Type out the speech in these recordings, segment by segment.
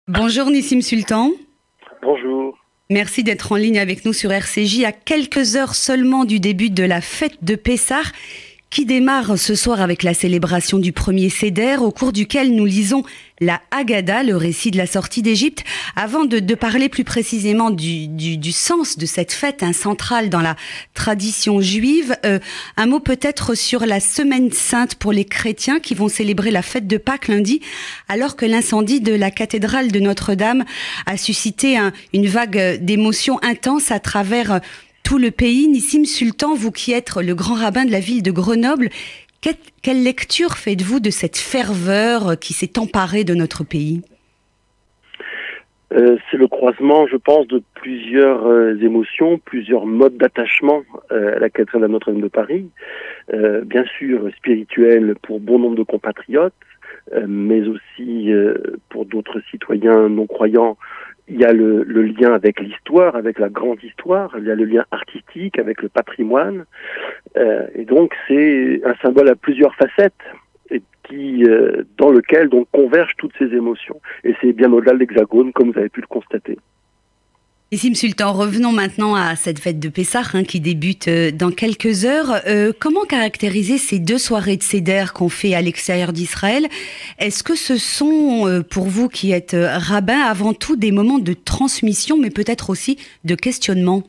Bonjour Nissim Sultan. Bonjour. Merci d'être en ligne avec nous sur RCJ à quelques heures seulement du début de la fête de Pessah qui démarre ce soir avec la célébration du premier Seder au cours duquel nous lisons la Haggadah, le récit de la sortie d'Égypte. Avant de parler plus précisément du sens de cette fête centrale dans la tradition juive, un mot peut-être sur la semaine sainte pour les chrétiens qui vont célébrer la fête de Pâques lundi, alors que l'incendie de la cathédrale de Notre-Dame a suscité une vague d'émotions intenses à travers tout le pays. Nissim Sultan, vous qui êtes le grand rabbin de la ville de Grenoble, quelle lecture faites-vous de cette ferveur qui s'est emparée de notre pays ? C'est le croisement, je pense, de plusieurs émotions, plusieurs modes d'attachement à la cathédrale de Notre-Dame de Paris. Bien sûr, spirituel pour bon nombre de compatriotes, mais aussi pour d'autres citoyens non-croyants. Il y a le lien avec l'histoire, avec la grande histoire. Il y a le lien artistique avec le patrimoine. Et donc, c'est un symbole à plusieurs facettes et dans lequel donc convergent toutes ces émotions. Et c'est bien au-delà de l'Hexagone, comme vous avez pu le constater. Nissim Sultan, revenons maintenant à cette fête de Pessah qui débute dans quelques heures. Comment caractériser ces deux soirées de Seder qu'on fait à l'extérieur d'Israël ? Est-ce que ce sont, pour vous qui êtes rabbin, avant tout des moments de transmission, mais peut-être aussi de questionnement ?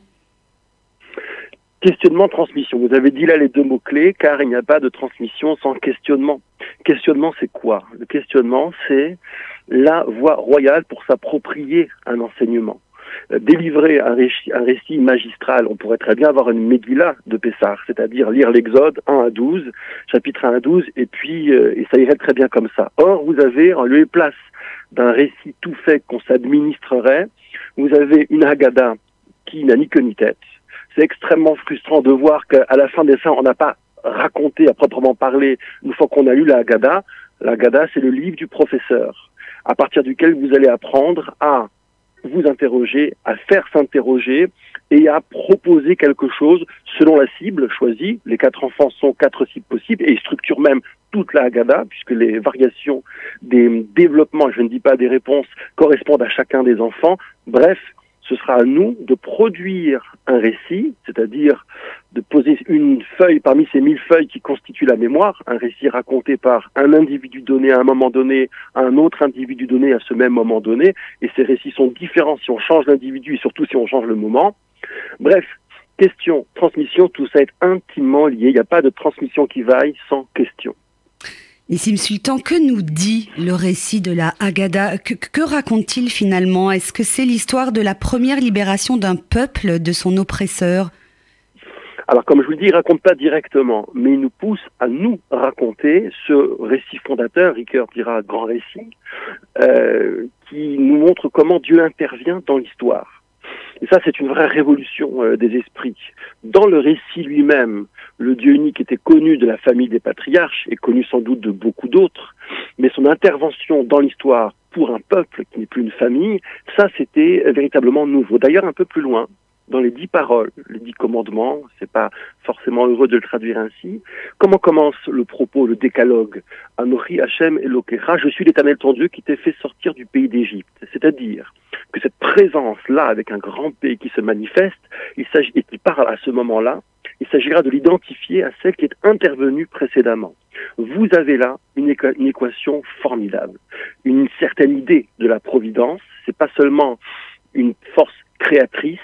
Questionnement, transmission. Vous avez dit là les deux mots-clés, car il n'y a pas de transmission sans questionnement. Questionnement, c'est quoi ? Le questionnement, c'est la voie royale pour s'approprier un enseignement. Délivrer un récit magistral, on pourrait très bien avoir une Megillah de Pessah, c'est-à-dire lire l'Exode 1 à 12, chapitre 1 à 12, et ça irait très bien comme ça. Or, vous avez, en lieu et place d'un récit tout fait qu'on s'administrerait, vous avez une Haggadah qui n'a ni queue ni tête. C'est extrêmement frustrant de voir qu'à la fin des fins, on n'a pas raconté à proprement parler une fois qu'on a lu la Haggadah. La Haggadah, c'est le livre du professeur, à partir duquel vous allez apprendre à vous interroger, à faire s'interroger et à proposer quelque chose selon la cible choisie. Les 4 enfants sont 4 cibles possibles et ils structurent même toute la Haggadah puisque les variations des développements, je ne dis pas des réponses, correspondent à chacun des enfants. Bref, ce sera à nous de produire un récit, c'est-à-dire de poser une feuille parmi ces 1000 feuilles qui constituent la mémoire, un récit raconté par un individu donné à un moment donné, à un autre individu donné à ce même moment donné, et ces récits sont différents si on change l'individu et surtout si on change le moment. Bref, question, transmission, tout ça est intimement lié, il n'y a pas de transmission qui vaille sans question. Nissim Sultan, que nous dit le récit de la Haggadah ? Que raconte-t-il finalement ? Est-ce que c'est l'histoire de la première libération d'un peuple de son oppresseur ? Alors, comme je vous le dis, il ne raconte pas directement, mais il nous pousse à nous raconter ce récit fondateur, Ricoeur dira grand récit, qui nous montre comment Dieu intervient dans l'histoire. Et ça, c'est une vraie révolution des esprits. Dans le récit lui-même, le Dieu unique était connu de la famille des patriarches et connu sans doute de beaucoup d'autres, mais son intervention dans l'histoire pour un peuple qui n'est plus une famille, ça, c'était véritablement nouveau. D'ailleurs, un peu plus loin, dans les 10 paroles, les 10 commandements, c'est pas forcément heureux de le traduire ainsi. Comment commence le propos, le décalogue ? Anochi Hachem Elokecha, je suis l'Éternel ton Dieu qui t'ai fait sortir du pays d'Égypte. C'est-à-dire que cette présence-là, avec un grand pays qui se manifeste, et qui parle à ce moment-là, il s'agira de l'identifier à celle qui est intervenue précédemment. Vous avez là une équation formidable, une certaine idée de la providence. C'est pas seulement une force créatrice,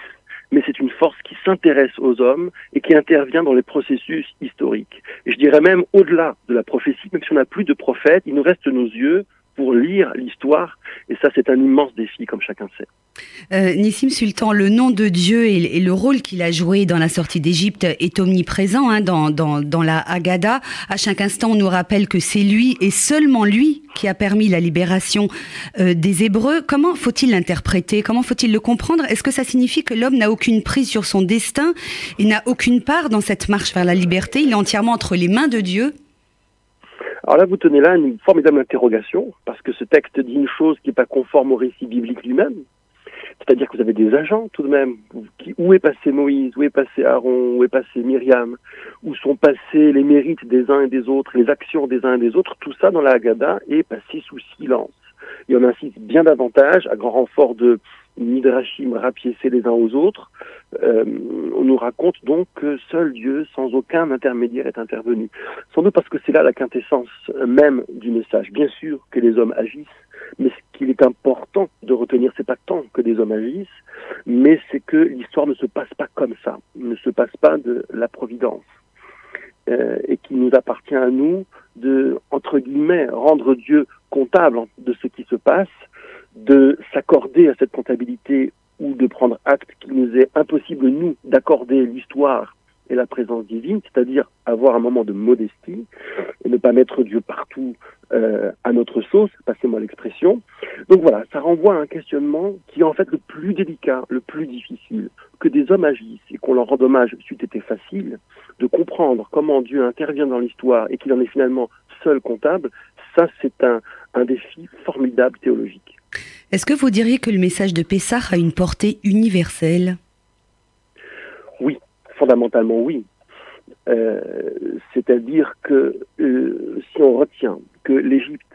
mais c'est une force qui s'intéresse aux hommes et qui intervient dans les processus historiques. Et je dirais même au-delà de la prophétie, même si on n'a plus de prophète, il nous reste nos yeux pour lire l'histoire, et ça c'est un immense défi, comme chacun sait. Nissim Sultan, le nom de Dieu et le rôle qu'il a joué dans la sortie d'Égypte est omniprésent dans la Haggadah. À chaque instant, on nous rappelle que c'est lui et seulement lui qui a permis la libération des Hébreux. Comment faut-il l'interpréter ? Comment faut-il le comprendre ? Est-ce que ça signifie que l'homme n'a aucune prise sur son destin et n'a aucune part dans cette marche vers la liberté ? Il est entièrement entre les mains de Dieu ? Alors là, vous tenez là une formidable interrogation, parce que ce texte dit une chose qui n'est pas conforme au récit biblique lui-même. C'est-à-dire que vous avez des agents tout de même. Où est passé Moïse ? Où est passé Aaron ? Où est passé Myriam ? Où sont passés les mérites des uns et des autres, les actions des uns et des autres ? Tout ça dans la Haggadah est passé sous silence. Et on insiste bien davantage, à grand renfort de midrashim rapiécés les uns aux autres. On nous raconte donc que seul Dieu, sans aucun intermédiaire, est intervenu. Sans doute parce que c'est là la quintessence même du message. Bien sûr que les hommes agissent, mais ce qu'il est important de retenir, c'est pas tant que des hommes agissent, mais c'est que l'histoire ne se passe pas comme ça, ne se passe pas de la providence. Et qu'il nous appartient à nous de, entre guillemets, rendre Dieu comptable de ce qui se passe, de s'accorder à cette comptabilité ou de prendre acte qu'il nous est impossible, nous, d'accorder l'histoire et la présence divine, c'est-à-dire avoir un moment de modestie et ne pas mettre Dieu partout à notre sauce, passez-moi l'expression. Donc voilà, ça renvoie à un questionnement qui est en fait le plus délicat, le plus difficile. Que des hommes agissent et qu'on leur rende hommage, c'eût été facile, de comprendre comment Dieu intervient dans l'histoire et qu'il en est finalement seul comptable, ça c'est un défi formidable théologique. Est-ce que vous diriez que le message de Pessah a une portée universelle? Oui, fondamentalement oui. C'est-à-dire que si on retient que l'Égypte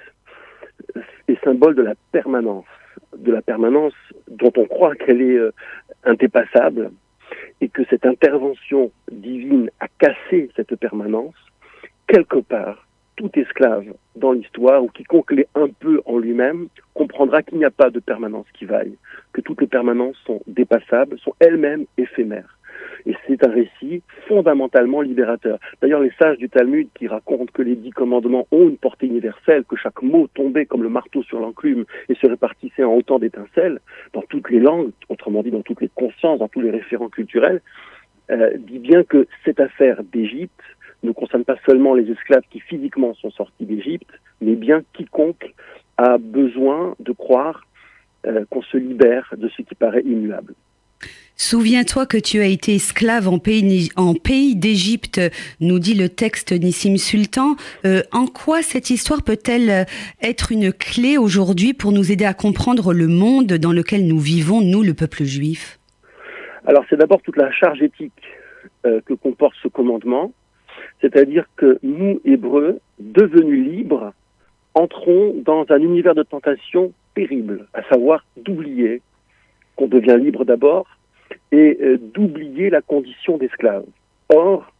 est symbole de la permanence dont on croit qu'elle est indépassable, et que cette intervention divine a cassé cette permanence, quelque part, tout esclave dans l'histoire, ou quiconque l'est un peu en lui-même, comprendra qu'il n'y a pas de permanence qui vaille, que toutes les permanences sont dépassables, sont elles-mêmes éphémères. Et c'est un récit fondamentalement libérateur. D'ailleurs, les sages du Talmud qui racontent que les 10 commandements ont une portée universelle, que chaque mot tombait comme le marteau sur l'enclume et se répartissait en autant d'étincelles, dans toutes les langues, autrement dit dans toutes les consciences, dans tous les référents culturels, dit bien que cette affaire d'Égypte ne concerne pas seulement les esclaves qui physiquement sont sortis d'Égypte, mais bien quiconque a besoin de croire qu'on se libère de ce qui paraît immuable. Souviens-toi que tu as été esclave en pays d'Égypte, nous dit le texte Nissim Sultan. En quoi cette histoire peut-elle être une clé aujourd'hui pour nous aider à comprendre le monde dans lequel nous vivons, nous, le peuple juif? Alors c'est d'abord toute la charge éthique que comporte ce commandement, c'est-à-dire que nous, Hébreux, devenus libres, entrons dans un univers de tentation terrible, à savoir d'oublier qu'on devient libre d'abord, et d'oublier la condition d'esclave. Or,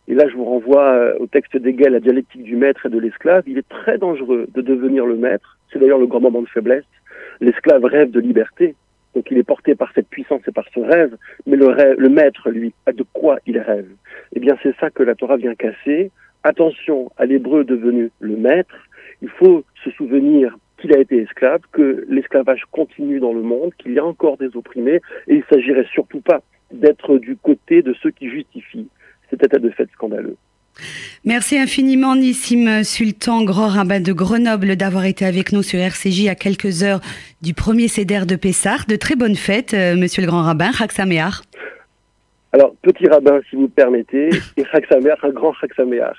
et là je vous renvoie au texte d'Hegel, la dialectique du maître et de l'esclave, il est très dangereux de devenir le maître, c'est d'ailleurs le grand moment de faiblesse. L'esclave rêve de liberté, donc il est porté par cette puissance et par ce rêve, mais le maître, lui, a de quoi il rêve? Eh bien c'est ça que la Torah vient casser. Attention à l'hébreu devenu le maître, il faut se souvenir qu'il a été esclave, que l'esclavage continue dans le monde, qu'il y a encore des opprimés, et il ne s'agirait surtout pas d'être du côté de ceux qui justifient cet état de fait scandaleux. Merci infiniment Nissim Sultan, grand rabbin de Grenoble, d'avoir été avec nous sur RCJ à quelques heures du premier Seder de Pessah. De très bonnes fêtes, monsieur le grand rabbin, Chag Sameach. Alors, petit rabbin, si vous permettez, et Chag Sameach, un grand Chag Sameach.